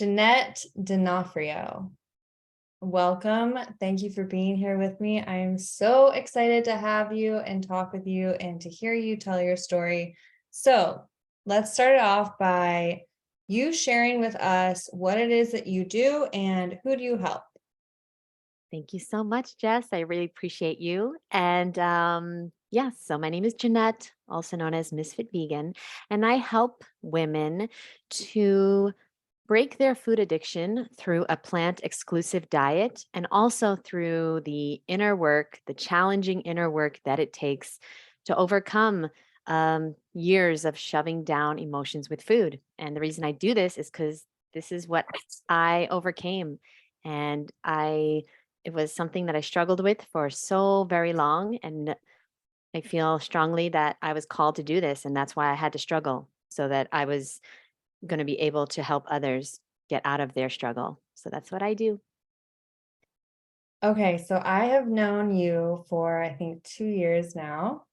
Jeannette Donofrio. Welcome. Thank you for being here with me. I am so excited to have you and talk with you and to hear you tell your story. So let's start it off by you sharing with us what it is that you do and who do you help? Thank you so much, Jess. I really appreciate you. And yes, so my name is Jeanette, also known as Ms.FitVegan, and I help women to break their food addiction through a plant exclusive diet and also through the inner work, the challenging inner work that it takes to overcome years of shoving down emotions with food. And the reason I do this is because this is what I overcame. And it was something that I struggled with for so very long. And I feel strongly that I was called to do this. And that's why I had to struggle so that I was going to be able to help others get out of their struggle. So that's what I do. Okay, so I have known you for I think 2 years now.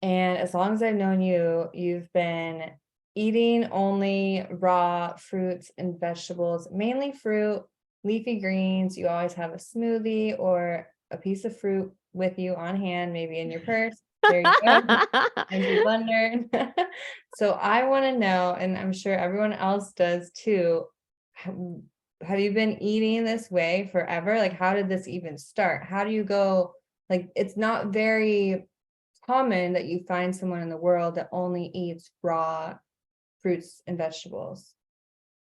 And as long as I've known you, you've been eating only raw fruits and vegetables, mainly fruit, leafy greens. You always have a smoothie or a piece of fruit with you on hand, maybe in your purse. There you go. Energy blender. So I want to know, and I'm sure everyone else does too. Have have you been eating this way forever? Like, how did this even start? How do you go? Like, it's not very common that you find someone in the world that only eats raw fruits and vegetables.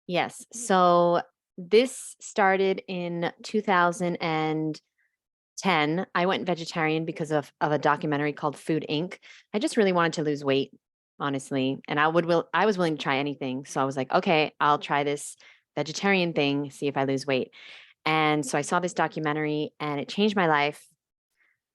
Yes. So this started in 2010. I went vegetarian because of a documentary called Food Inc. I just really wanted to lose weight, honestly. And I was willing to try anything. So I was like, okay, I'll try this vegetarian thing, see if I lose weight. And so I saw this documentary and it changed my life.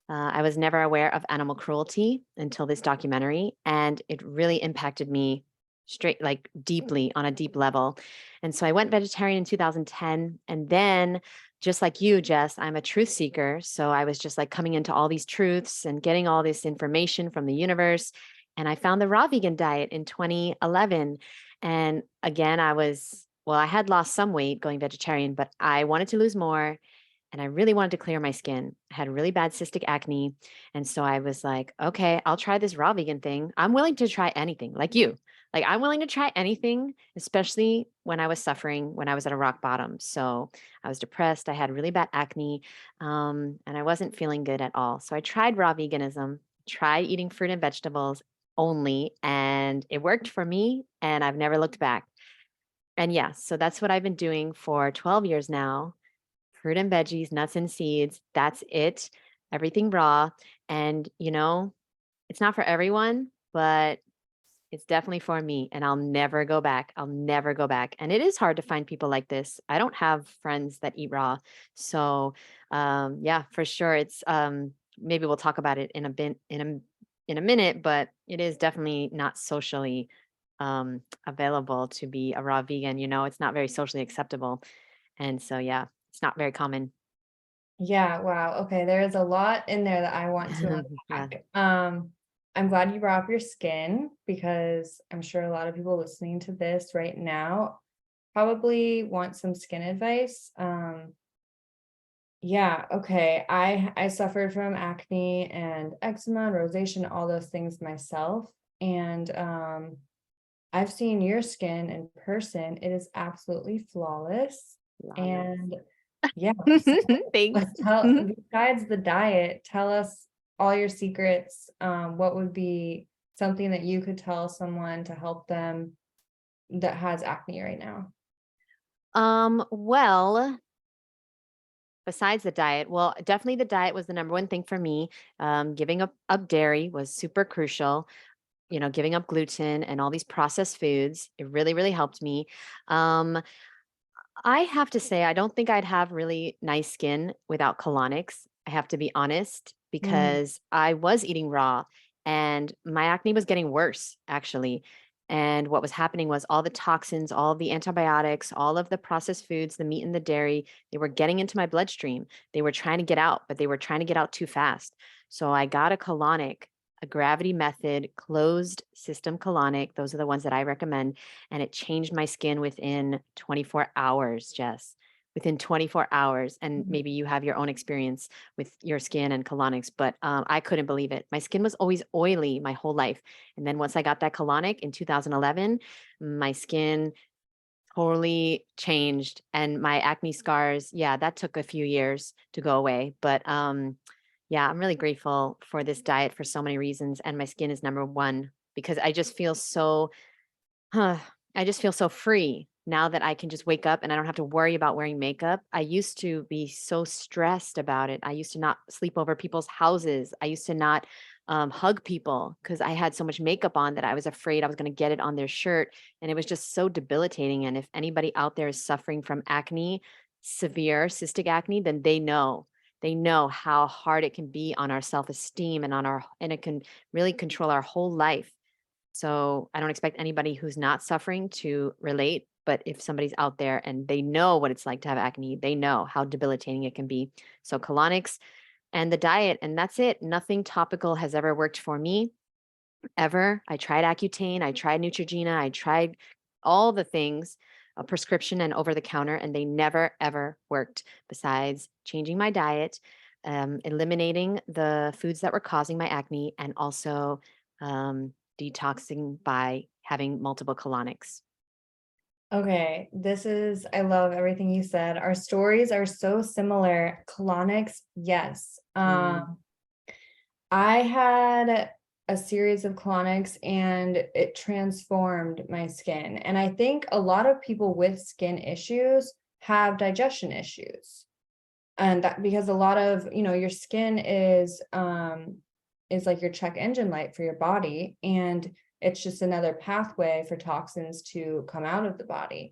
I was never aware of animal cruelty until this documentary, and it really impacted me straight, like deeply on a deep level. And so I went vegetarian in 2010. And then, just like you, Jess, I'm a truth seeker. So I was just like coming into all these truths and getting all this information from the universe. And I found the raw vegan diet in 2011. And again, I had lost some weight going vegetarian, but I wanted to lose more and I really wanted to clear my skin. I had really bad cystic acne. And so I was like, okay, I'll try this raw vegan thing. I'm willing to try anything, like you. Like, I'm willing to try anything, especially when I was suffering, when I was at a rock bottom. So I was depressed. I had really bad acne, and I wasn't feeling good at all. So I tried raw veganism, tried eating fruit and vegetables only, and it worked for me. And I've never looked back. And yeah, so that's what I've been doing for 12 years now. Fruit and veggies, nuts and seeds, that's it. Everything raw. And, it's not for everyone, but it's definitely for me. And I'll never go back. I'll never go back. And it is hard to find people like this. I don't have friends that eat raw. So, yeah, for sure. Maybe we'll talk about it in a minute, but it is definitely not socially available to be a raw vegan. It's not very socially acceptable. And so, yeah, it's not very common. Yeah, wow. Okay, there is a lot in there that I want to Yeah. unpack. I'm glad you brought up your skin because I'm sure a lot of people listening to this right now probably want some skin advice. Yeah, okay. I suffered from acne and eczema and rosacea, all those things myself. And I've seen your skin in person. It is absolutely flawless. Flawless. And yeah, so Thanks. let's tell besides the diet, tell us all your secrets. What would be something that you could tell someone to help them that has acne right now? Well, besides the diet, well, definitely the diet was the number one thing for me. Giving up dairy was super crucial. Giving up gluten and all these processed foods, it really, really helped me. Um, I have to say, I don't think I'd have really nice skin without colonics. I have to be honest Mm, because I was eating raw and my acne was getting worse, actually. And what was happening was all the toxins, all the antibiotics, all of the processed foods, the meat and the dairy, they were getting into my bloodstream. They were trying to get out, but they were trying to get out too fast. So I got a colonic a gravity method closed system colonic. Those are the ones that I recommend. And it changed my skin within 24 hours, Jess. Within 24 hours. And Mhm. maybe you have your own experience with your skin and colonics, but I couldn't believe it. My skin was always oily my whole life. And then once I got that colonic in 2011, my skin totally changed, and my acne scars, yeah, that took a few years to go away, but, yeah, I'm really grateful for this diet for so many reasons, and my skin is number 1 because I just feel so Huh, I just feel so free now that I can just wake up and I don't have to worry about wearing makeup. I used to be so stressed about it. I used to not sleep over people's houses. I used to not hug people because I had so much makeup on that I was afraid I was going to get it on their shirt. And it was just so debilitating. And if anybody out there is suffering from acne, severe cystic acne, then they know. They know how hard it can be on our self esteem and it can really control our whole life. So I don't expect anybody who's not suffering to relate, but if somebody's out there and they know what it's like to have acne, they know how debilitating it can be. So colonics and the diet, and that's it. Nothing topical has ever worked for me ever. I tried Accutane, I tried Neutrogena, I tried all the things, prescription and over the counter, and they never ever worked. Besides changing my diet, eliminating the foods that were causing my acne, and also detoxing by having multiple colonics. Okay, I love everything you said. Our stories are so similar. Colonics, yes. Mm. I had a series of colonics and it transformed my skin. And I think a lot of people with skin issues have digestion issues. And that because a lot of, your skin is like your check engine light for your body, and it's just another pathway for toxins to come out of the body.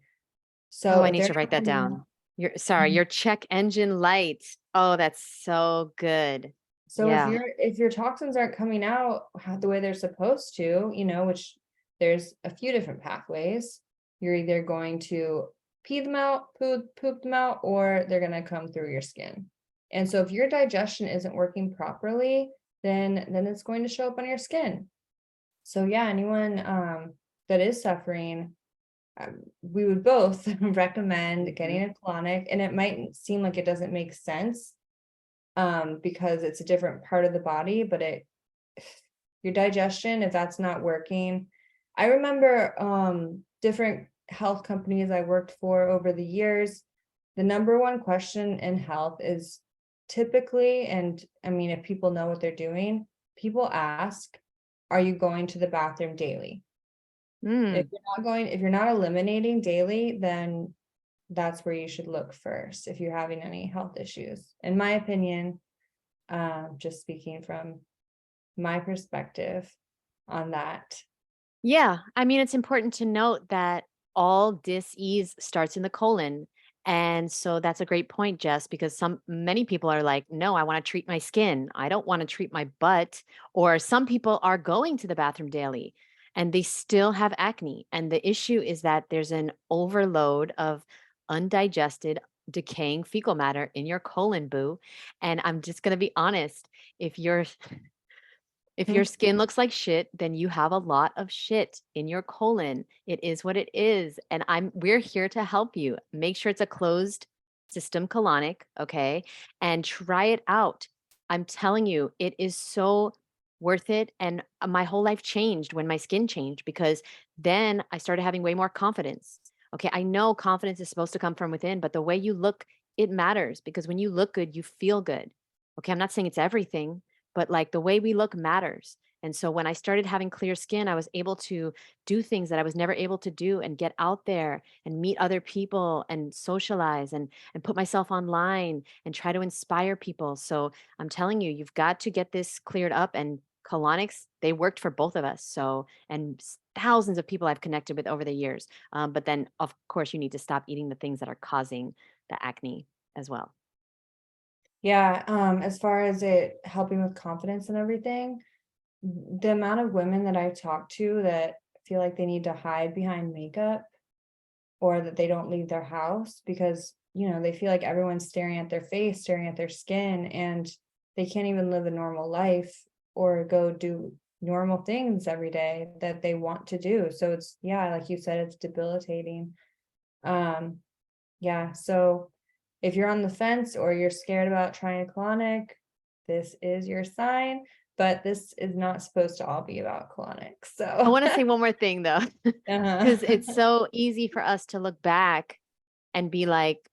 Oh, So I if need they're to write not that coming down. out. Your check engine light. Oh, that's so good. So Yeah. if your toxins aren't coming out the way they're supposed to, which there's a few different pathways, you're either going to pee them out, poop them out, or they're going to come through your skin. And so if your digestion isn't working properly, then it's going to show up on your skin. So yeah, anyone that is suffering, we would both recommend getting Mhm. a colonic, and it might seem like it doesn't make sense because it's a different part of the body, but your digestion, if that's not working. I remember different health companies I worked for over the years. The number one question in health is typically, and I mean, if people know what they're doing, people ask, are you going to the bathroom daily? Mm. If you're not eliminating daily, then that's where you should look first if you're having any health issues. In my opinion, just speaking from my perspective on that. Yeah, I mean, it's important to note that all dis-ease starts in the colon. And so that's a great point, Jess, because many people are like, no, I want to treat my skin. I don't want to treat my butt. Or some people are going to the bathroom daily and they still have acne. And the issue is that there's an overload of undigested, decaying fecal matter in your colon, boo. And I'm just going to be honest, if you're if your Mhm. skin looks like shit, then you have a lot of shit in your colon. It is what it is. And we're here to help you. Make sure it's a closed system colonic, okay? And try it out. I'm telling you, it is so worth it. And my whole life changed when my skin changed because then I started having way more confidence. Okay, I know confidence is supposed to come from within, but the way you look, it matters because when you look good, you feel good. Okay, I'm not saying it's everything, but like the way we look matters. And so when I started having clear skin, I was able to do things that I was never able to do and get out there and meet other people and socialize and put myself online and try to inspire people. So I'm telling you, you've got to get this cleared up and colonics, they worked for both of us. So thousands of people I've connected with over the years. But then of course you need to stop eating the things that are causing the acne as well. Yeah, as far as it helping with confidence and everything, the amount of women that I've talked to that feel like they need to hide behind makeup or that they don't leave their house because, they feel like everyone's staring at their face, staring at their skin, and they can't even live a normal life or go do normal things every day that they want to do. So it's, yeah, like you said, it's debilitating. Um, yeah, so if you're on the fence or you're scared about trying a colonic, this is your sign, but this is not supposed to all be about colonics. I So, want to say one more thing though, because uh-huh. it's so easy for us to look back and be like,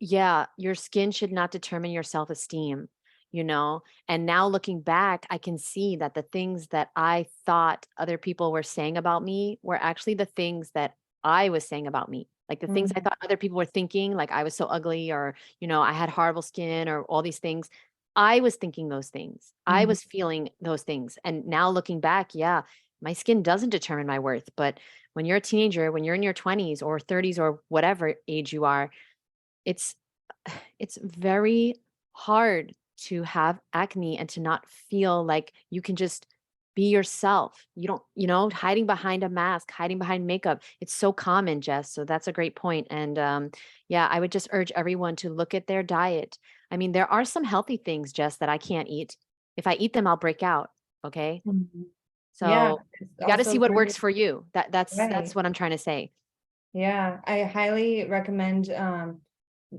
yeah, your skin should not determine your self-esteem, you know? And now looking back, I can see that the things that I thought other people were saying about me were actually the things that I was saying about me. Like the things I Mhm, thought other people were thinking, like I was so ugly or, I had horrible skin or all these things. I was thinking those things. I mhm. was feeling those things. And now looking back, yeah, my skin doesn't determine my worth. But when you're a teenager, when you're in your 20s or 30s or whatever age you are, it's it's very hard to have acne and to not feel like you can just be yourself. You don't, hiding behind a mask, hiding behind makeup. It's so common, Jess. So that's a great point. And yeah, I would just urge everyone to look at their diet. I mean, there are some healthy things, Jess, that I can't eat. If I eat them, I'll break out. Okay. Mhm. Yeah, So it's you got to see also what works very for you. That's right. what I'm trying to say. Yeah, I highly recommend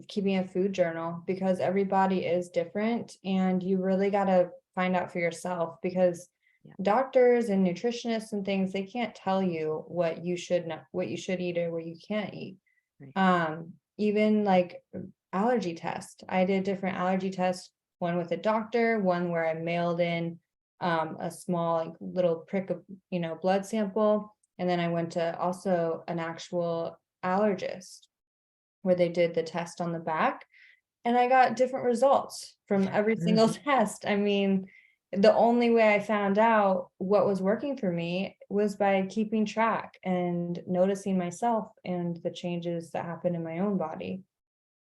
keeping a food journal because everybody is different and you really got to find out for yourself because Yeah. doctors and nutritionists and things they can't tell you what you should not what you should eat or what you can't eat. Right. Even like allergy test. I did different allergy tests, one with a doctor, one where I mailed in a small like little prick of, blood sample. And then I went to also an actual allergist where they did the test on the back and I got different results from every single Mhm. test. I mean, the only way I found out what was working for me was by keeping track and noticing myself and the changes that happen in my own body.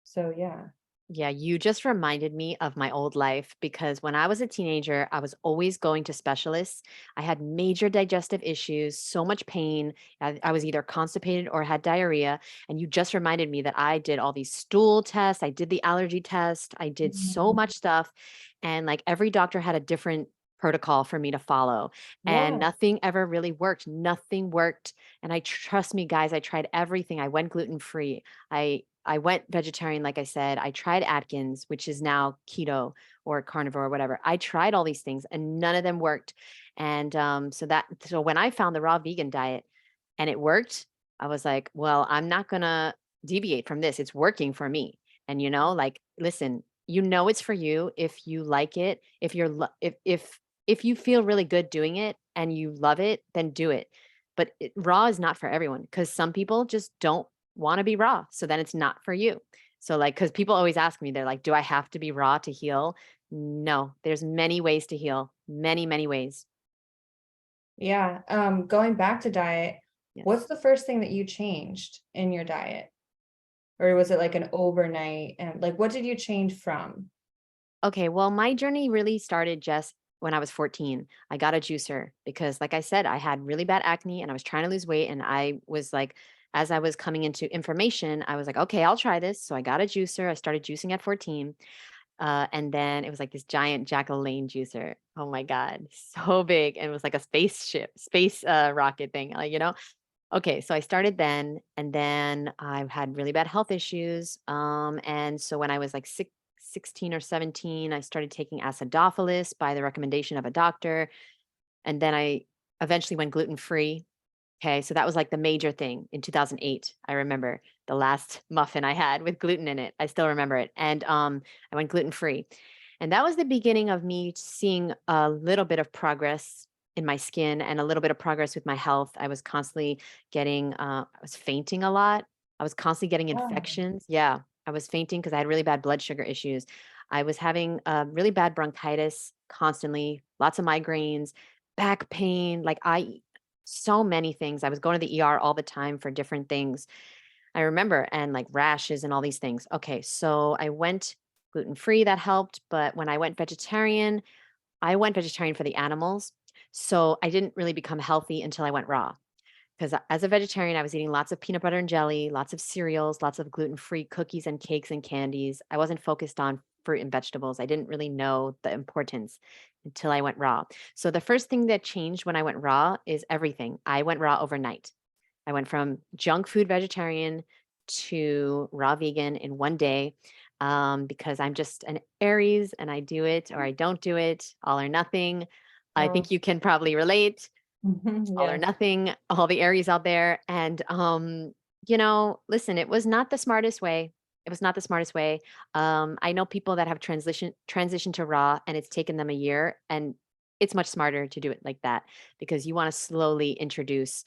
So yeah. Yeah, you just reminded me of my old life because when I was a teenager, I was always going to specialists. I had major digestive issues, so much pain. I was either constipated or had diarrhea. And you just reminded me that I did all these stool tests. I did the allergy test. I did so Mhm. much stuff. And like every doctor had a different protocol for me to follow. And Yeah. nothing ever really worked. Nothing worked. And trust me, guys, I tried everything. I went gluten free. I went vegetarian, like I said. I tried Atkins, which is now keto or carnivore or whatever. I tried all these things and none of them worked. And so when I found the raw vegan diet and it worked, I was like, well, I'm not gonna deviate from this. It's working for me. And like, listen, it's for you if you like it. If you're if you feel really good doing it and you love it, then do it. But raw is not for everyone because some people just don't want to be raw. So then it's not for you. So like, because people always ask me, they're like, do I have to be raw to heal? No, there's many ways to heal. Many, many ways. Yeah. Going back to diet, Yes. what's the first thing that you changed in your diet? Or was it like an overnight and like what did you change from? Okay. Well, my journey really started just when I was 14. I got a juicer because, like I said, I had really bad acne and I was trying to lose weight. And I was like, as I was coming into information, I was like, okay, I'll try this. So I got a juicer. I started juicing at 14. And then it was like this giant Jack LaLanne juicer. Oh my God, so big. And it was like a spaceship, space rocket thing, Okay, so I started then, and then I've had really bad health issues. And so when I was like 16 or 17, I started taking acidophilus by the recommendation of a doctor. And then I eventually went gluten free. Okay, so that was like the major thing in 2008. I remember the last muffin I had with gluten in it. I still remember it. And I went gluten free. And that was the beginning of me seeing a little bit of progress in my skin and a little bit of progress with my health. I was constantly I was fainting a lot. I was constantly getting Oh, infections. Yeah, I was fainting because I had really bad blood sugar issues. I was having really bad bronchitis constantly, lots of migraines, back pain. So many things. I was going to the ER all the time for different things. I remember, and like rashes and all these things. Okay, so I went gluten free, that helped. But when I went vegetarian for the animals. So I didn't really become healthy until I went raw. Because as a vegetarian, I was eating lots of peanut butter and jelly, lots of cereals, lots of gluten free cookies and cakes and candies. I wasn't focused on fruit and vegetables. I didn't really know the importance. until I went raw. So the first thing that changed when I went raw is everything. I went raw overnight. I went from junk food vegetarian to raw vegan in one day, because I'm just an Aries and I do it or I don't do it, all or nothing. I Oh, think you can probably relate, all or yes. nothing, all the Aries out there. And, listen, it was not the smartest way. It was not the smartest way. I know people that have transitioned to raw and it's taken them a year, and it's much smarter to do it like that because you want to slowly introduce,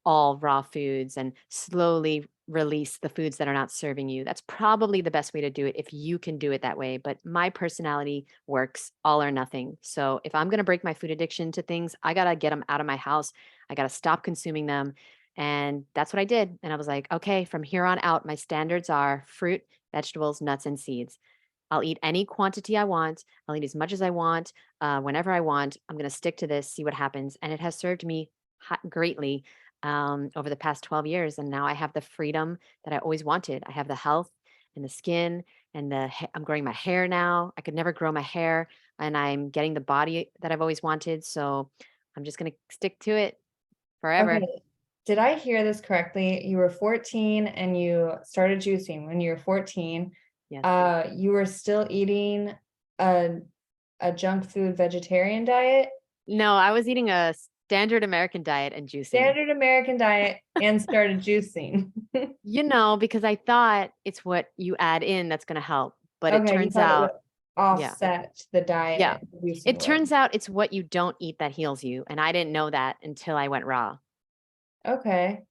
all raw foods and slowly release the foods that are not serving you. That's probably the best way to do it if you can do it that way. But my personality works all or nothing. So if I'm going to break my food addiction to things, I got to get them out of my house. I got to stop consuming them. And that's what I did. And I was like, okay, from here on out, my standards are fruit, vegetables, nuts, and seeds. I'll eat any quantity I want. I'll eat as much as I want, whenever I want. I'm going to stick to this, see what happens. And it has served me greatly, over the past 12 years. And now I have the freedom that I always wanted. I have the health and the skin and I'm growing my hair now. I could never grow my hair, and I'm getting the body that I've always wanted. So I'm just going to stick to it forever. Okay. Did I hear this correctly? You were 14 and you started juicing when you were 14. Yes. You were still eating a a junk food vegetarian diet, No, I was eating a standard American diet and juicing. standard American diet, and started juicing. Because I thought it's what you add in that's going to help. But it Okay, you turns thought it would out, yeah, offset the yeah. diet, the juicing It would. turns out it's what you don't eat that heals you. And I didn't know that until I went raw. Okay.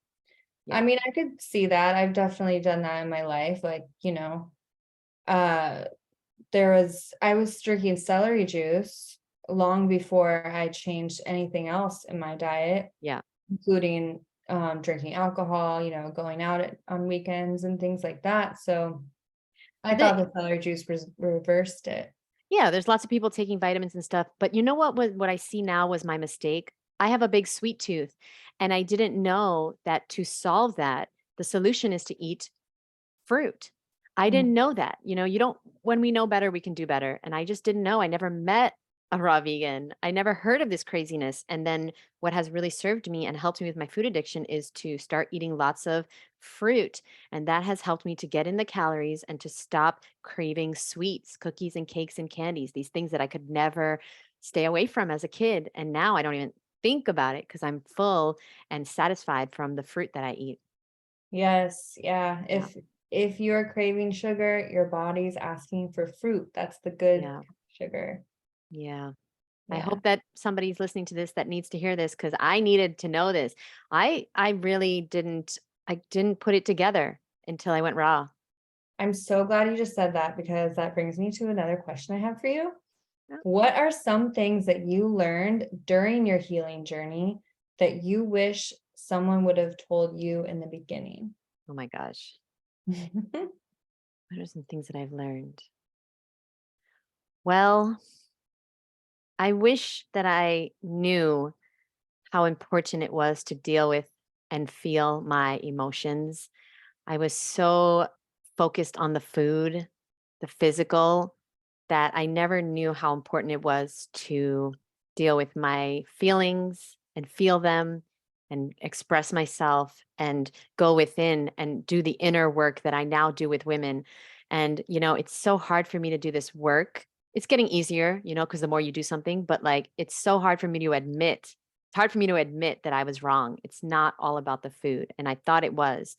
I Yeah. mean, I could see that. I've definitely done that in my life. Like, uh, I was drinking celery juice long before I changed anything else in my diet, Yeah. including drinking alcohol, going out on weekends and things like that. So I The thought the celery juice reversed it. Yeah, there's lots of people taking vitamins and stuff, but you know what I see now was my mistake? I have a big sweet tooth, and I didn't know that to solve that, the solution is to eat fruit. I Mm. didn't know that. You don't when we know better, we can do better. And I just didn't know. I never met a raw vegan. I never heard of this craziness. And then what has really served me and helped me with my food addiction is to start eating lots of fruit. And that has helped me to get in the calories and to stop craving sweets, cookies and cakes and candies, these things that I could never stay away from as a kid. And now I don't even think about it because I'm full and satisfied from the fruit that I eat. Yes, yeah. Yeah. If you're craving sugar, your body's asking for fruit. That's the good Yeah. sugar. Yeah. I Yeah. hope that somebody's listening to this that needs to hear this because I needed to know this. I really didn't put it together until I went raw. I'm so glad you just said that because that brings me to another question I have for you. Yeah. What are some things that you learned during your healing journey that you wish someone would have told you in the beginning? Oh my gosh. What are some things that I've learned? Well, I wish that I knew how important it was to deal with and feel my emotions. I was so focused on the food, the physical, that I never knew how important it was to deal with my feelings and feel them and express myself and go within and do the inner work that I now do with women. And, it's so hard for me to do this work. It's getting easier, because the more you do something, but like it's so hard for me to admit. It's hard for me to admit that I was wrong. It's not all about the food. And I thought it was.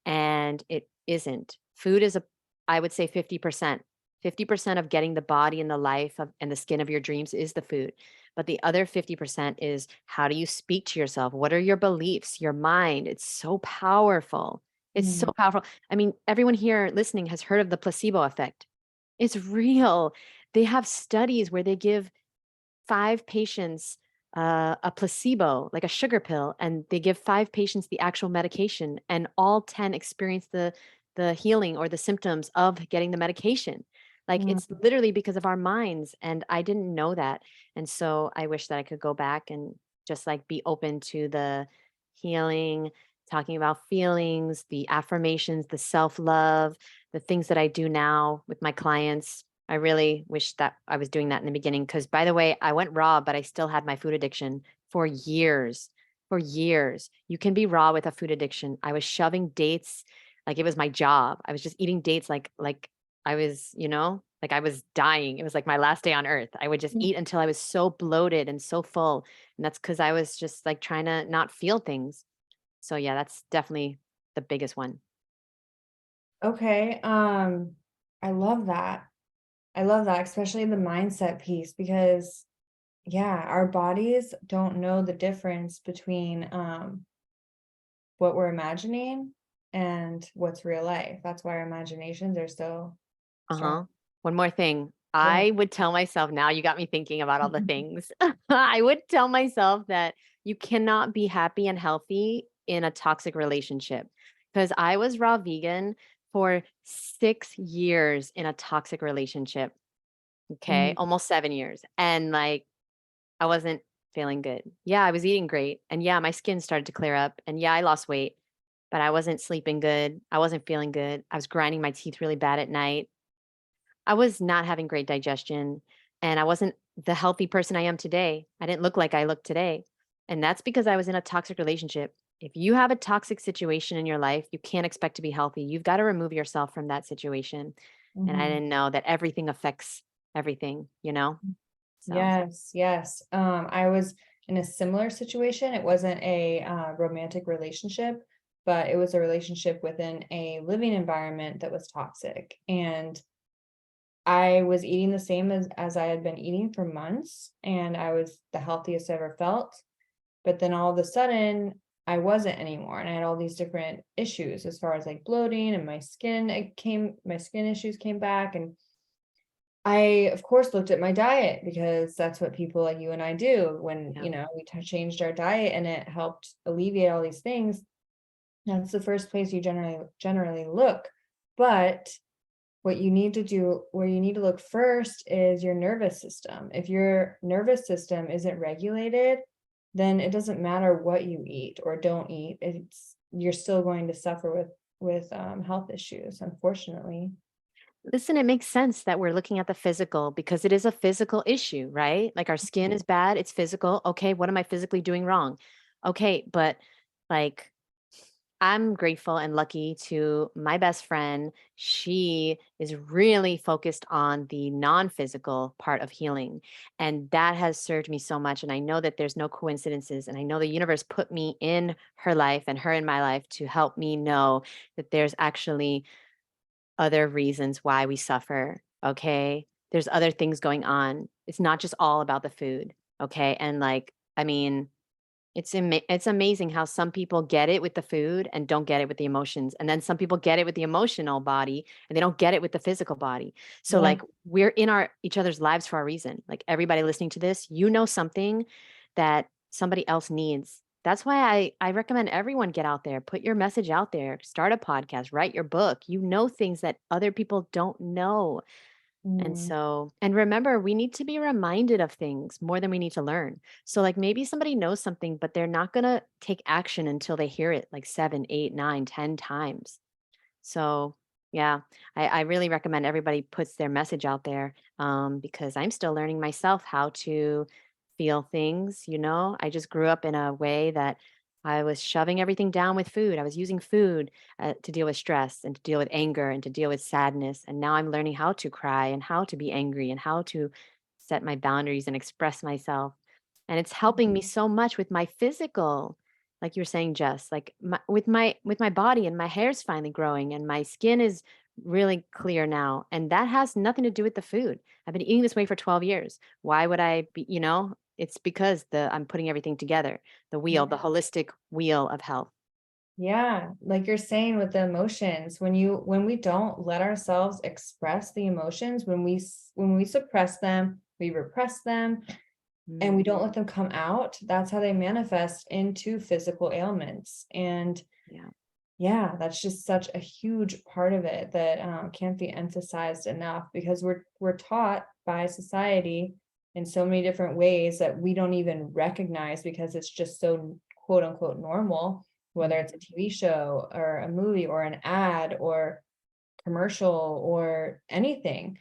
And it isn't. Food is I would say 50%. 50% of getting the body and the life and the skin of your dreams is the food. But the other 50% is how do you speak to yourself? What are your beliefs, your mind? It's so powerful. It's so Mm, powerful. I mean, everyone here listening has heard of the placebo effect. It's real. They have studies where they give 5 patients a placebo, like a sugar pill, and they give 5 patients the actual medication, and all 10 experience the healing or the symptoms of getting the medication. Like mm. it's literally because of our minds, and I didn't know that. And so I wish that I could go back and just like be open to the healing, talking about feelings, the affirmations, the self love, the things that I do now with my clients. I really wish that I was doing that in the beginning. Because, by the way, I went raw, but I still had my food addiction for years. For years. You can be raw with a food addiction. I was shoving dates like it was my job. I was just eating dates like I was, like I was dying. It was like my last day on earth. I would just Mm. eat until I was so bloated and so full. And that's because I was just like trying to not feel things. So yeah, that's definitely the biggest one. Okay. I love that. I love that, especially the mindset piece, because yeah, our bodies don't know the difference between what we're imagining and what's real life. That's why our imaginations are so strong. Uh-huh. One more thing. Yeah. I would tell myself, now you got me thinking about all the things. I would tell myself that you cannot be happy and healthy in a toxic relationship. Because I was raw vegan for 6 years in a toxic relationship. Okay. Mm, Almost 7 years. And like, I wasn't feeling good. Yeah, I was eating great. And yeah, my skin started to clear up. And yeah, I lost weight, but I wasn't sleeping good. I wasn't feeling good. I was grinding my teeth really bad at night. I was not having great digestion, and I wasn't the healthy person I am today. I didn't look like I look today. And that's because I was in a toxic relationship. If you have a toxic situation in your life, you can't expect to be healthy. You've got to remove yourself from that situation. And I mhm. didn't know that everything affects everything. So, Yes, yes. I was in a similar situation. It wasn't a romantic relationship, but it was a relationship within a living environment that was toxic. And I was eating the same as I had been eating for months, and I was the healthiest I ever felt. But then all of a sudden, I wasn't anymore, and I had all these different issues as far as like bloating and my skin issues came back, and I, of course, looked at my diet because that's what people like you and I do when, yeah. we changed our diet and it helped alleviate all these things. That's the first place you generally look. But what you need to do, where you need to look first is your nervous system. If your nervous system isn't regulated, then it doesn't matter what you eat or don't eat. You're still going to suffer with health issues, unfortunately. Listen, it makes sense that we're looking at the physical because it is a physical issue, right? Like our skin is bad, it's physical. Okay, what am I physically doing wrong? Okay, but like I'm grateful and lucky to my best friend. She is really focused on the non physical part of healing. And that has served me so much. And I know that there's no coincidences. And I know the universe put me in her life and her in my life to help me know that there's actually other reasons why we suffer. Okay. There's other things going on. It's not just all about the food. Okay. And like, I mean, it's amazing how some people get it with the food and don't get it with the emotions, and then some people get it with the emotional body and they don't get it with the physical body. So, Yeah. like, we're in our each other's lives for a reason. Like, everybody listening to this, something that somebody else needs. That's why I recommend everyone get out there, put your message out there, start a podcast, write your book. You know things that other people don't know. And Mm. so, and remember, we need to be reminded of things more than we need to learn. So, like maybe somebody knows something, but they're not going to take action until they hear it like 7, 8, 9, 10 times. So, yeah, I really recommend everybody puts their message out there because I'm still learning myself how to feel things. I just grew up in a way that I was shoving everything down with food. I was using food to deal with stress and to deal with anger and to deal with sadness. And now I'm learning how to cry and how to be angry and how to set my boundaries and express myself. And it's helping me so much with my physical, like you were saying, Jess, like with my body, and my hair's finally growing and my skin is really clear now. And that has nothing to do with the food. I've been eating this way for 12 years. Why would I be, it's because I'm putting everything together, the wheel, the holistic wheel of health. Yeah, like you're saying with the emotions, when we don't let ourselves express the emotions, when we suppress them, we repress them, and we Mm, don't let them come out, that's how they manifest into physical ailments. And yeah. yeah, that's just such a huge part of it that can't be emphasized enough, because we're taught by society in so many different ways that we don't even recognize, because it's just so quote unquote normal, whether it's a Mhm. TV show or a movie or an ad or commercial or anything.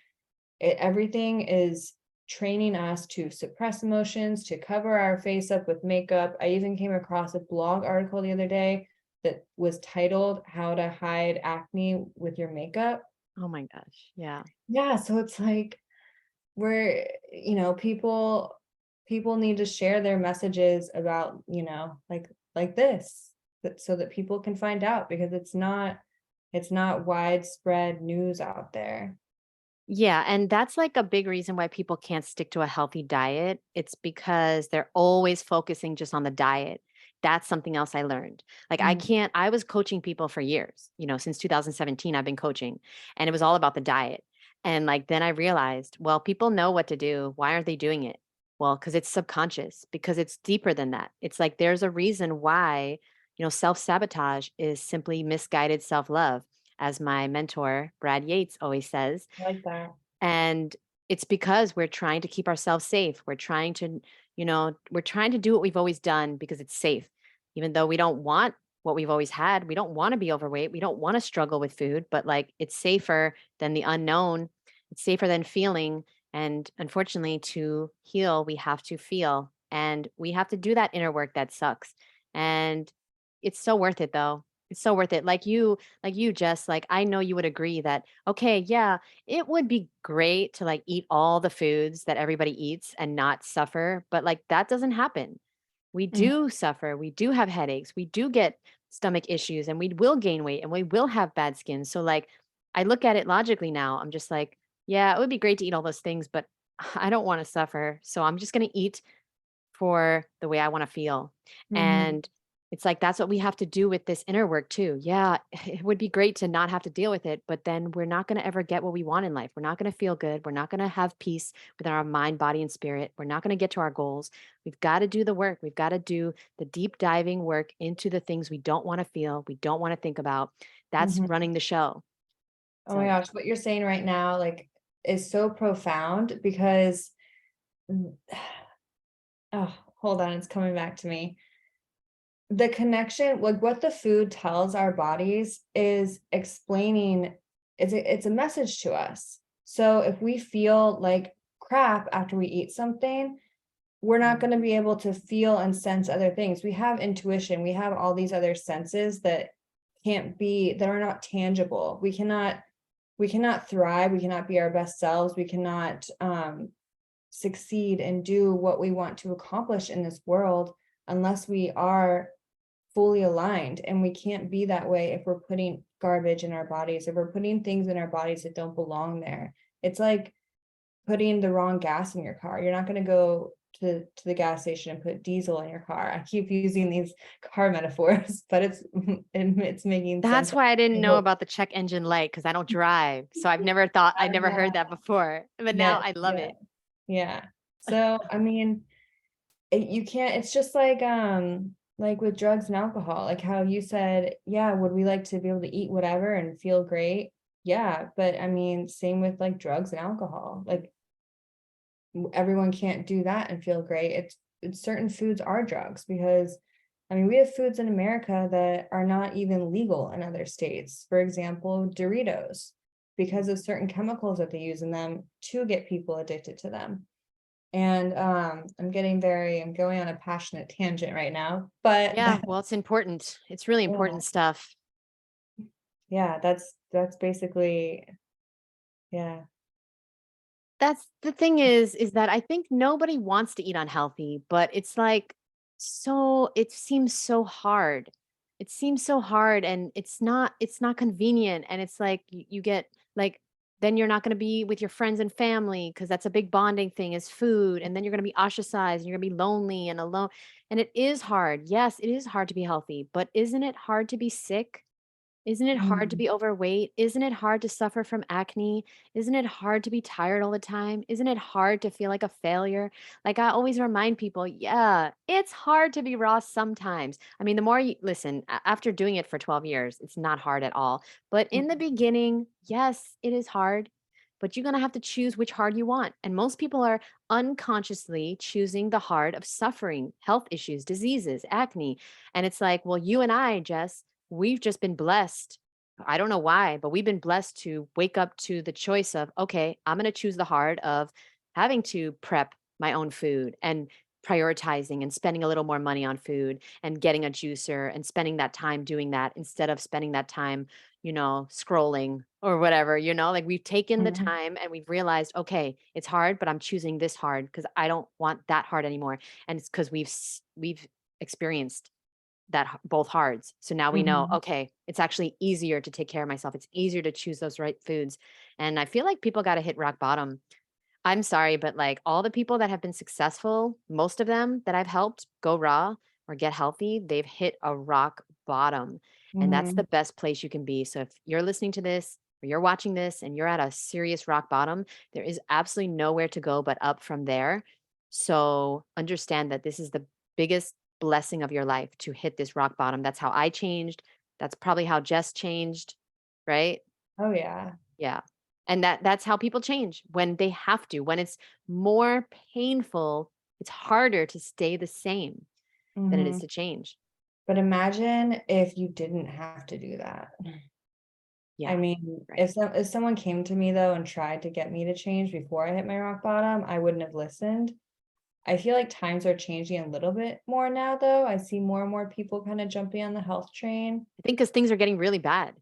everything is training us to suppress emotions, to cover our face up with makeup. I even came across a blog article the other day that was titled "How to Hide Acne with Your Makeup." Oh my gosh. Yeah. Yeah, so it's like we're, people need to share their messages about, like this, so that people can find out, because it's not widespread news out there. Yeah, and that's like a big reason why people can't stick to a healthy diet. It's because they're always focusing just on the diet. That's something else I learned. Like Mm, I was coaching people for years, since 2017 I've been coaching, and it was all about the diet. And like then I realized, well, people know what to do. Why aren't they doing it? Well, because it's subconscious, because it's deeper than that. It's like there's a reason why, self-sabotage is simply misguided self-love, as my mentor, Brad Yates, always says. I like that. And it's because we're trying to keep ourselves safe. We're trying to do what we've always done because it's safe. Even though we don't want what we've always had, we don't want to be overweight, we don't want to struggle with food, but like it's safer than the unknown. It's safer than feeling. And unfortunately, to heal, we have to feel. And we have to do that inner work that sucks. And it's so worth it though. It's so worth it. Like you, Jess, like I know you would agree that, okay, yeah, it would be great to like eat all the foods that everybody eats and not suffer, but like that doesn't happen. We Mhm, do suffer. We do have headaches. We do get stomach issues and we will gain weight and we will have bad skin. So like I look at it logically now. I'm just like, yeah, it would be great to eat all those things, but I don't want to suffer. So I'm just going to eat for the way I want to feel. mhm, And it's like that's what we have to do with this inner work too. Yeah, it would be great to not have to deal with it, but then we're not going to ever get what we want in life. We're not going to feel good. We're not going to have peace within our mind, body, and spirit. We're not going to get to our goals. We've got to do the work. We've got to do the deep diving work into the things we don't want to feel, we don't want to think about. That's mhm. running the show. Oh So, my yeah. gosh, what you're saying right now, like, is so profound because oh, hold on, it's coming back to me. The connection, like what the food tells our bodies is explaining, it's a message to us. So if we feel like crap after we eat something, we're not going to be able to feel and sense other things. We have intuition, we have all these other senses that are not tangible. We cannot thrive, we cannot be our best selves, we cannot succeed and do what we want to accomplish in this world unless we are fully aligned. And we can't be that way if we're putting garbage in our bodies, if we're putting things in our bodies that don't belong there. It's like putting the wrong gas in your car. You're not going to go to the gas station and put diesel in your car. I keep using these car metaphors, but it's making That's sense. why I I didn't know hope. about the check engine light because I don't drive. So I've never Yeah. heard that before, but now Yes. I love Yeah. it. Yeah. So I mean, you can't, it's just like with drugs and alcohol, like how you said, yeah, would we like to be able to eat whatever and feel great? Yeah, but I mean, same with like drugs and alcohol. Like everyone can't do that and feel great. It's certain foods are drugs because I mean, we have foods in America that are not even legal in other states. For example, Doritos, because of certain chemicals that they use in them to get people addicted to them. And I'm going on a passionate tangent right now, but Yeah, well, it's important. It's really yeah, important stuff. yeah, that's basically, yeah. That's the thing is that I think nobody wants to eat unhealthy, but it's like it seems so hard. It seems so hard and it's not convenient and it's like you get like then you're not going to be with your friends and family because that's a big bonding thing is food and then you're going to be ostracized and you're going to be lonely and alone and it is hard. Yes, it is hard to be healthy, but isn't it hard to be sick? Isn't it hard to Mm, be overweight? Isn't it hard to suffer from acne? Isn't it hard to be tired all the time? Isn't it hard to feel like a failure? Like I always remind people, yeah, it's hard to be raw sometimes. I mean, the more you listen, after doing it for 12 years, it's not hard at all. But in the mm, beginning, yes, it is hard, but you're going to have to choose which hard you want. And most people are unconsciously choosing the hard of suffering, health issues, diseases, acne. And it's like, well, you and I, Jess, we've just been blessed. I don't know why, but we've been blessed to wake up to the choice of, okay, I'm going to choose the hard of having to prep my own food and prioritizing and spending a little more money on food and getting a juicer and spending that time doing that instead of spending that time, scrolling or whatever, like we've taken the Mhm. time and we've realized, okay, it's hard, but I'm choosing this hard because I don't want that hard anymore. And it's because we've experienced both hards. So now we know, Mhm. okay, it's actually easier to take care of myself. It's easier to choose those right foods. And I feel like people got to hit rock bottom. I'm sorry, but like all the people that have been successful, most of them that I've helped go raw or get healthy, they've hit a rock bottom. And that's the Mhm. best place you can be. So if you're listening to this or you're watching this and you're at a serious rock bottom, there is absolutely nowhere to go but up from there. So understand that this is the biggest blessing of your life to hit this rock bottom. That's how I changed. That's probably how Jess changed, right? Oh, yeah. Yeah. And that's how people change when they have to. When it's more painful, it's harder to stay the same than it is Mhm. to change. But imagine if you didn't have to do that. I Yeah. mean, Right. if someone came to me though and tried to get me to change before I hit my rock bottom, I wouldn't have listened. I feel like times are changing a little bit more now though. I see more and more people kind of jumping on the health train. I think because things are getting really bad.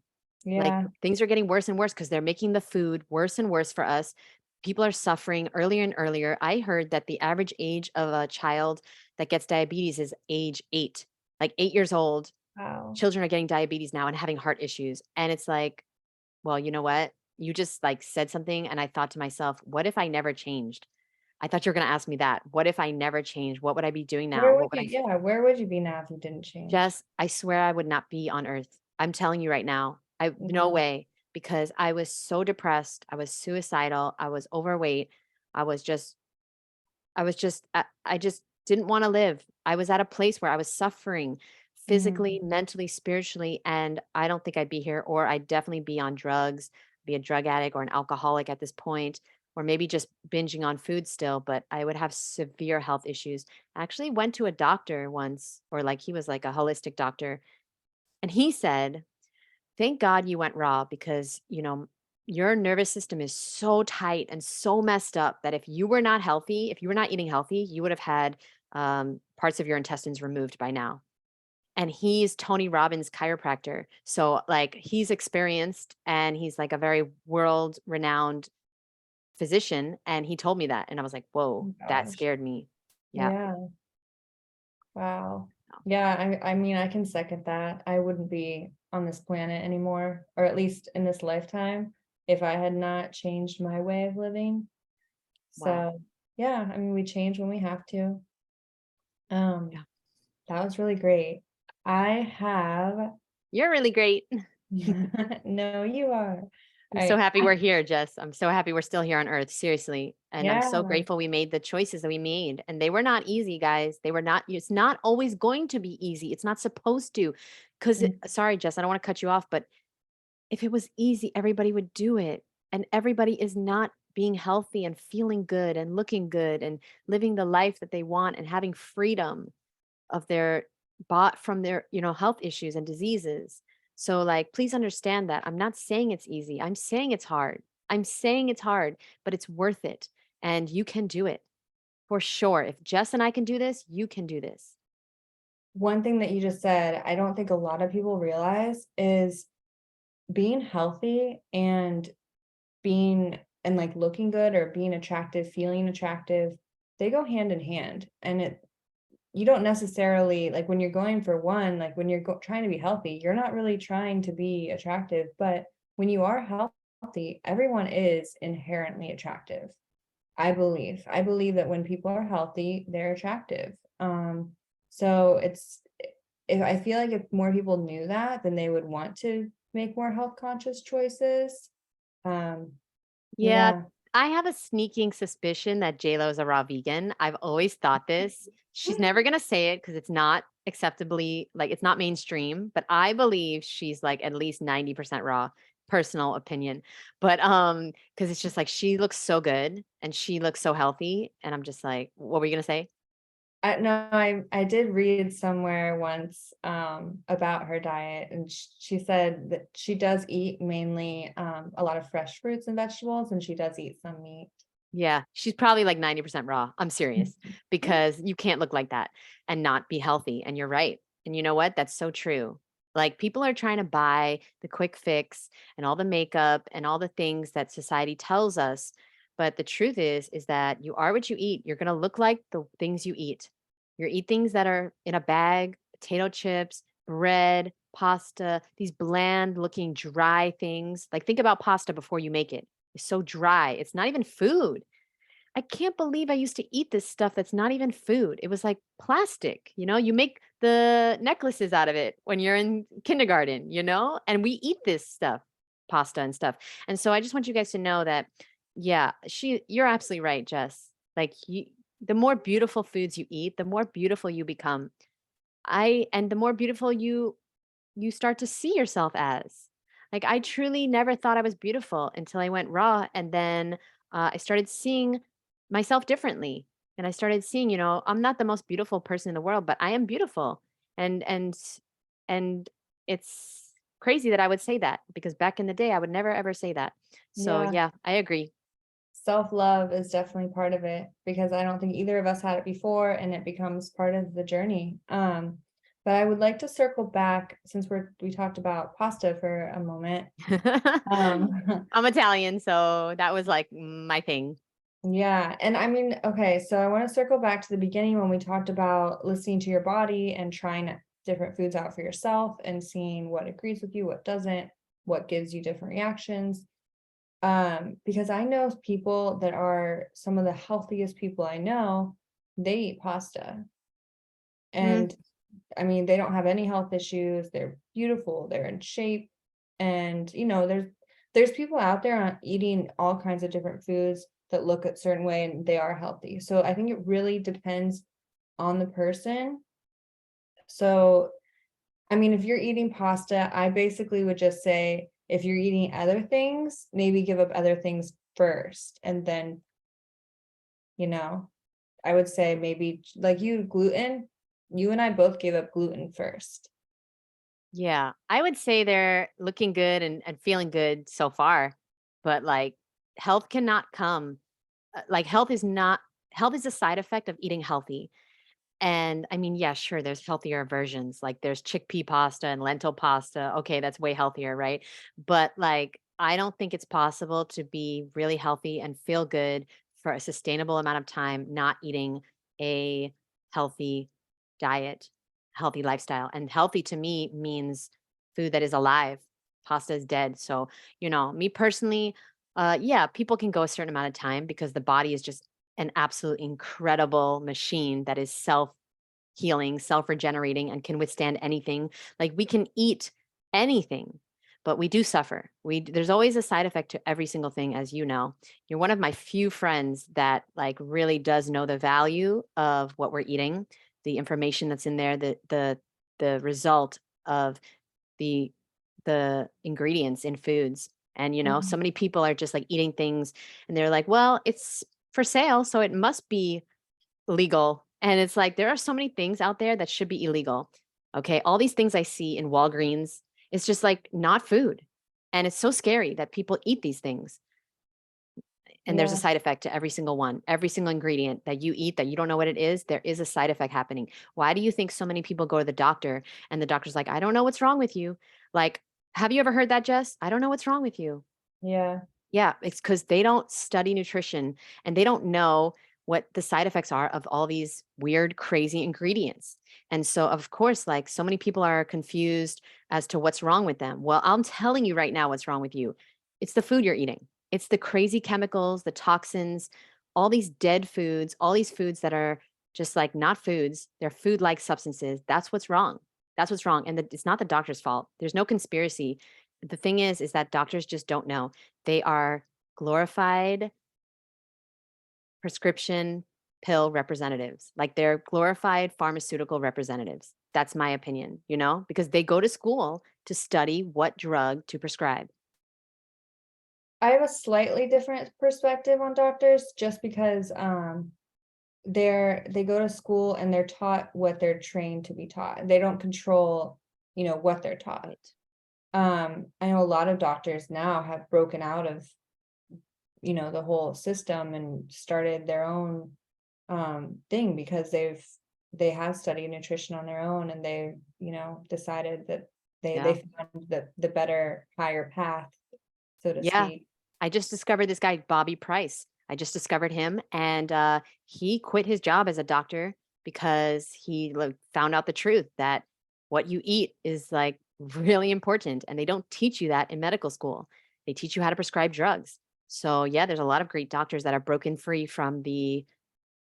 Like Yeah. things are getting worse and worse because they're making the food worse and worse for us. People are suffering earlier and earlier. I heard that the average age of a child that gets diabetes is age 8, like 8 years old. Wow. Children are getting diabetes now and having heart issues. And it's like, well, you know what? You just like said something. And I thought to myself, what if I never changed? I thought you were going to ask me that. What if I never changed? What would I be doing now? Where would What would you I yeah, where would you be now if you didn't change? Jess, I swear I would not be on earth. I'm telling you right now. No Mhm. way, because I was so depressed. I was suicidal. I was overweight. I was just I just didn't want to live. I was at a place where I was suffering physically, Mhm. mentally, spiritually, and I don't think I'd be here, or I'd definitely be on drugs, be a drug addict or an alcoholic at this point, or maybe just binging on food still, but I would have severe health issues. I actually went to a doctor once, or like he was like a holistic doctor, and he said, thank God you went raw because, your nervous system is so tight and so messed up that if you were not healthy, if you were not eating healthy, you would have had parts of your intestines removed by now. And he's Tony Robbins chiropractor. So, like, he's experienced and he's like a very world renowned physician. And he told me that. And I was like, Oh whoa, that gosh. scared me. Yeah. Yeah. Wow. No. Yeah, I mean, I can second that. I wouldn't be on this planet anymore, or at least in this lifetime, if I had not changed my way of living. Wow. So, yeah, I mean, we change when we have to. Um, Yeah. that was really great. I have You're really great. no, you are. I'm so I happy we're here, Jess. I'm so happy we're still here on Earth, seriously. And I'm so yeah. grateful we made the choices that we made. And they were not easy, guys. They were not, it's not always going to be easy. It's not supposed to. Because, Mm. sorry, Jess, I don't want to cut you off, but if it was easy, everybody would do it. And everybody is not being healthy and feeling good and looking good and living the life that they want and having freedom of their bought from their, health issues and diseases. So like please understand that I'm not saying it's easy. I'm saying it's hard. I'm saying it's hard, but it's worth it. And you can do it for sure. If Jess and I can do this, you can do this. One thing that you just said, I don't think a lot of people realize is being healthy and being and like looking good or being attractive, feeling attractive, they go hand in hand. And you don't necessarily like when you're going for one, like when you're trying to be healthy, you're not really trying to be attractive. But when you are healthy, everyone is inherently attractive. I believe that when people are healthy, they're attractive. So if I feel like if more people knew that, then they would want to make more health conscious choices. Um, Yeah, yeah. I have a sneaking suspicion that JLo is a raw vegan. I've always thought this. She's never going to say it because it's not acceptably, like, it's not mainstream, but I believe she's like at least 90% raw, personal opinion. But, because it's just like she looks so good and she looks so healthy. And I'm just like, what were you going to say? I did read somewhere once about her diet, and she said that she does eat mainly a lot of fresh fruits and vegetables, and she does eat some meat. Yeah, she's probably like 90% raw. I'm serious because you can't look like that and not be healthy. And you're right. And you know what? That's so true. Like people are trying to buy the quick fix and all the makeup and all the things that society tells us. But the truth is that you are what you eat. You're going to look like the things you eat. You eat things that are in a bag, potato chips, bread, pasta, these bland looking dry things. Like think about pasta before you make it. It's so dry. It's not even food. I can't believe I used to eat this stuff that's not even food. It was like plastic, you make the necklaces out of it when you're in kindergarten, and we eat this stuff, pasta and stuff. And so I just want you guys to know that, yeah, you're absolutely right, Jess. Like the more beautiful foods you eat, the more beautiful you become. And the more beautiful you start to see yourself as. Like I truly never thought I was beautiful until I went raw, and then I started seeing myself differently, and I started seeing, I'm not the most beautiful person in the world, but I am beautiful, and it's crazy that I would say that because back in the day I would never ever say that. So Yeah, yeah, I agree. self-love is definitely part of it because I don't think either of us had it before, and it becomes part of the journey. But I would like to circle back since we talked about pasta for a moment. Um, I'm Italian, so that was like my thing. yeah, and I mean, okay, so I want to circle back to the beginning when we talked about listening to your body and trying different foods out for yourself and seeing what agrees with you, what doesn't, what gives you different reactions. Because I know people that are some of the healthiest people I know, they eat pasta. Mm, And I mean, they don't have any health issues. They're beautiful, they're in shape. And there's people out there eating all kinds of different foods that look a certain way and they are healthy. So I think it really depends on the person. So I mean, if you're eating pasta, I basically would just say if you're eating other things, maybe give up other things first. And then, you know, I would say maybe like gluten, you and I both gave up gluten first. yeah, I would say they're looking good and feeling good so far, but like health cannot come. Like health is a side effect of eating healthy. And I mean, yeah, sure, there's healthier versions. Like there's chickpea pasta and lentil pasta. Okay, that's way healthier, right? But like, I don't think it's possible to be really healthy and feel good for a sustainable amount of time not eating a healthy diet, healthy lifestyle. And healthy to me means food that is alive. Pasta is dead. So, me personally, yeah, people can go a certain amount of time because the body is just an absolute incredible machine that is self-healing, self-regenerating, and can withstand anything. Like we can eat anything, but we do suffer. There's always a side effect to every single thing, as you know. You're one of my few friends that like really does know the value of what we're eating, the information that's in there, the result of the the ingredients in foods. And so Mhm. many people are just like eating things and they're like, well, it's for sale, so it must be legal. And it's like there are so many things out there that should be illegal. Okay. All these things I see in Walgreens, it's just like not food. And it's so scary that people eat these things. And there's a Yeah. side effect to every single one. Every single ingredient that you eat that you don't know what it is, there is a side effect happening. Why do you think so many people go to the doctor and the doctor's like, I don't know what's wrong with you? Like, have you ever heard that, Jess? I don't know what's wrong with you. Yeah. Yeah, it's because they don't study nutrition and they don't know what the side effects are of all these weird, crazy ingredients. And so, of course, like so many people are confused as to what's wrong with them. Well, I'm telling you right now what's wrong with you. It's the food you're eating, it's the crazy chemicals, the toxins, all these dead foods, all these foods that are just like not foods, they're food like substances. That's what's wrong. That's what's wrong. And it's not the doctor's fault. There's no conspiracy. The thing is that doctors just don't know. They are glorified prescription pill representatives. Like they're glorified pharmaceutical representatives. That's my opinion, because they go to school to study what drug to prescribe. I have a slightly different perspective on doctors just because they go to school and they're taught what they're trained to be taught. They don't control, what they're taught. Right. I know a lot of doctors now have broken out of, the whole system and started their own thing because they have studied nutrition on their own, and they, decided that Yeah. they found the better, higher path, so to Yeah. speak. I just discovered this guy, Bobby Price. I just discovered him, and he quit his job as a doctor because he found out the truth that what you eat is like really important, and they don't teach you that in medical school. They teach you how to prescribe drugs. So yeah, there's a lot of great doctors that are broken free from the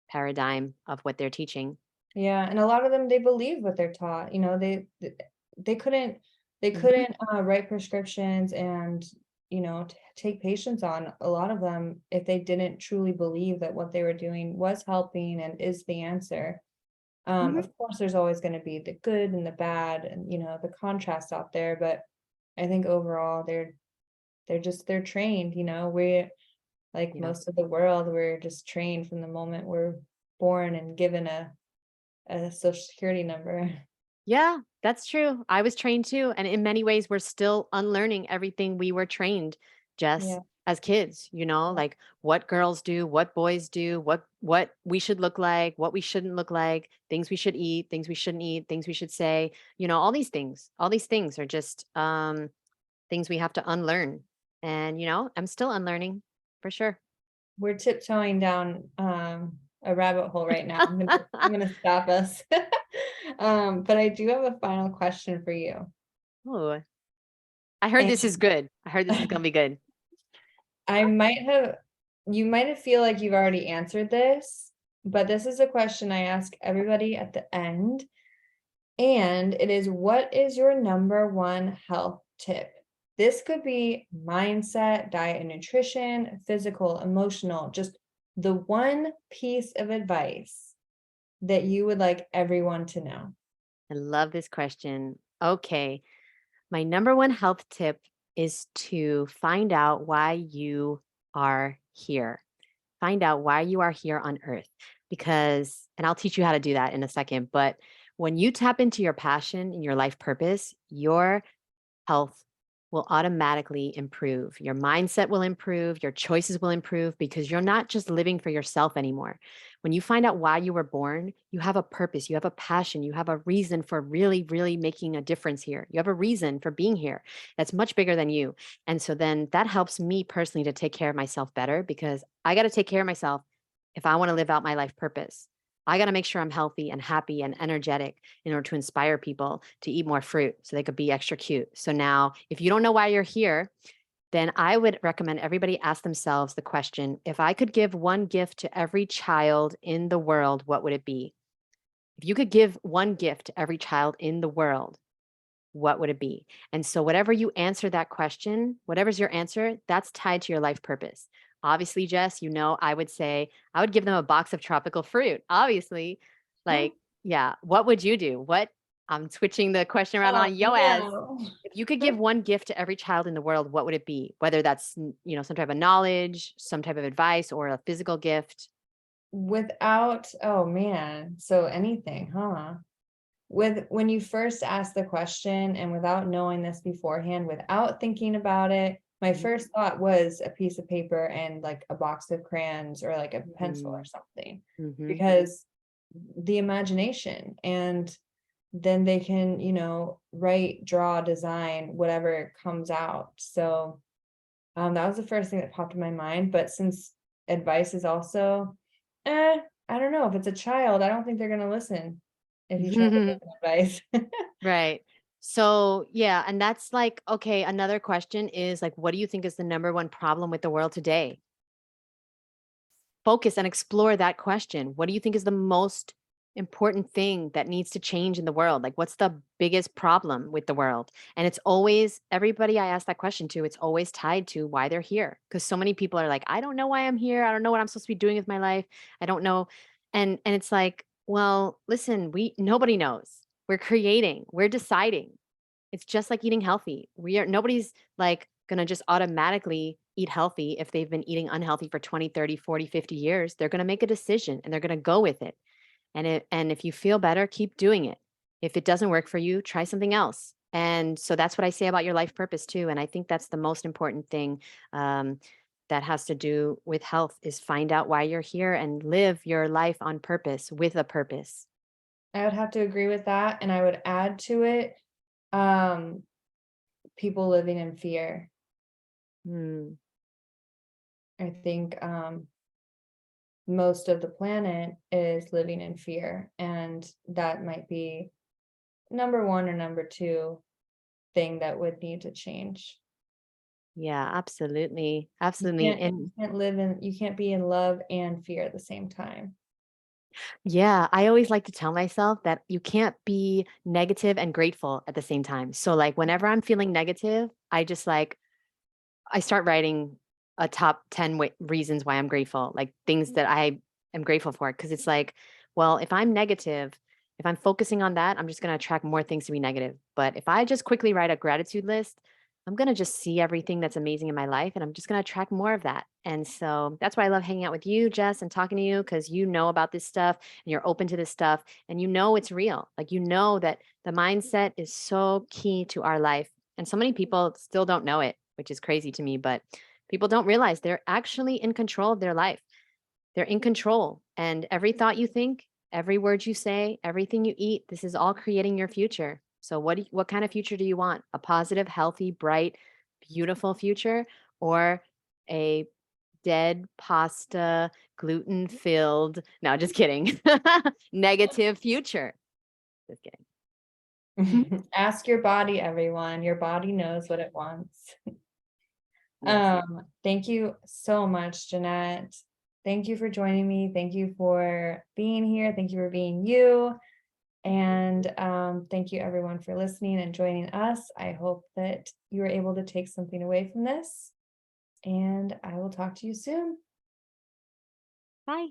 paradigm of what they're teaching. Yeah, and a lot of them, they believe what they're taught. They couldn't Mhm. write prescriptions and, take patients on, a lot of them, if they didn't truly believe that what they were doing was helping and is the answer. Mhm. Of course, there's always going to be the good and the bad and, the contrast out there, but I think overall they're trained, we're like Yeah. most of the world, we're just trained from the moment we're born and given a social security number. Yeah, that's true. I was trained too. And in many ways, we're still unlearning everything we were trained just Yeah, as kids, yeah. like what girls do, what boys do, what we should look like, what we shouldn't look like, things we should eat, things we shouldn't eat, things we should say, all these things. All these things are just things we have to unlearn. And I'm still unlearning for sure. We're tiptoeing down a rabbit hole right now. I'm gonna stop us. But I do have a final question for you. Oh, I heard And this is good. I heard this is gonna be good. I might have you might have feel like you've already answered this, but this is a question I ask everybody at the end. And it is, what is your number one health tip? This could be mindset, diet and nutrition, physical, emotional, just the one piece of advice that you would like everyone to know. I love this question. Okay. My number one health tip is to find out why you are here. Find out why you are here on earth. Because, and I'll teach you how to do that in a second, but when you tap into your passion and your life purpose, your health will automatically improve. Your mindset will improve, your choices will improve because you're not just living for yourself anymore. When you find out why you were born, you have a purpose, you have a passion, you have a reason for really, really making a difference here. You have a reason for being here that's much bigger than you. And so then that helps me personally to take care of myself better because I got to take care of myself if I want to live out my life purpose. I got to make sure I'm healthy and happy and energetic in order to inspire people to eat more fruit so they could be extra cute. So now, if you don't know why you're here, then I would recommend everybody ask themselves the question, if I could give one gift to every child in the world, what would it be? If you could give one gift to every child in the world, what would it be? And so, whatever you answer that question, whatever's your answer, that's tied to your life purpose. Obviously, Jess, I would say I would give them a box of tropical fruit. Obviously, Oh, like, yeah, what would you do? I'm switching the question around on yo as. no. If you could give one gift to every child in the world, what would it be? Whether that's, some type of knowledge, some type of advice, or a physical gift. Oh man, so anything, huh? When you first asked the question and without knowing this beforehand, without thinking about it, my first thought was a piece of paper and like a box of crayons or like a pencil or Mm-hmm. something, Mm-hmm. because the imagination, and then they can, write, draw, design, whatever comes out. So that was the first thing that popped in my mind. But since advice is also, I don't know, if it's a child, I don't think they're gonna listen if you try to give them advice. Right. So, yeah, and that's like, okay, another question is like, what do you think is the number one problem with the world today? Focus and explore that question. What do you think is the most important thing that needs to change in the world? Like, what's the biggest problem with the world? And it's always everybody I ask that question to, it's always tied to why they're here. Because so many people are like, I don't know why I'm here. I don't know what I'm supposed to be doing with my life. I don't know. And it's like, well, listen, nobody knows. We're creating, we're deciding. It's just like eating healthy. Nobody's like gonna just automatically eat healthy, if they've been eating unhealthy for 20, 30, 40, 50 years, they're going to make a decision and they're going to go with it. And if you feel better, keep doing it. If it doesn't work for you, try something else. And so that's what I say about your life purpose too. And I think that's the most important thing, that has to do with health, is find out why you're here and live your life on purpose, with a purpose. I would have to agree with that, and I would add to it, um, people living in fear. Hmm. I think, most of the planet is living in fear, and that might be number 1 or number 2 thing that would need to change. Yeah, absolutely. You Absolutely. can't And you can't be in love and fear at the same time. yeah, I always like to tell myself that you can't be negative and grateful at the same time. So like whenever I'm feeling negative, I start writing a top 10 reasons why I'm grateful, like things that I am grateful for. Cause it's like, well, if I'm negative, if I'm focusing on that, I'm just going to attract more things to be negative. But if I just quickly write a gratitude list, I'm going to just see everything that's amazing in my life and I'm just going to attract more of that. And so that's why I love hanging out with you, Jess, and talking to you, because you know about this stuff and you're open to this stuff and you know it's real. Like, you know that the mindset is so key to our life. And so many people still don't know it, which is crazy to me, but people don't realize they're actually in control of their life. They're in control. And every thought you think, every word you say, everything you eat, this is all creating your future. So what kind of future do you want? A positive, healthy, bright, beautiful future, or a dead pasta, gluten filled, no, just kidding. Negative future. Just kidding. Ask your body, everyone. Your body knows what it wants. Yes. Thank you so much, Jeanette. Thank you for joining me. Thank you for being here. Thank you for being you. And thank you everyone for listening and joining us. I hope that you were able to take something away from this. And I will talk to you soon. Bye.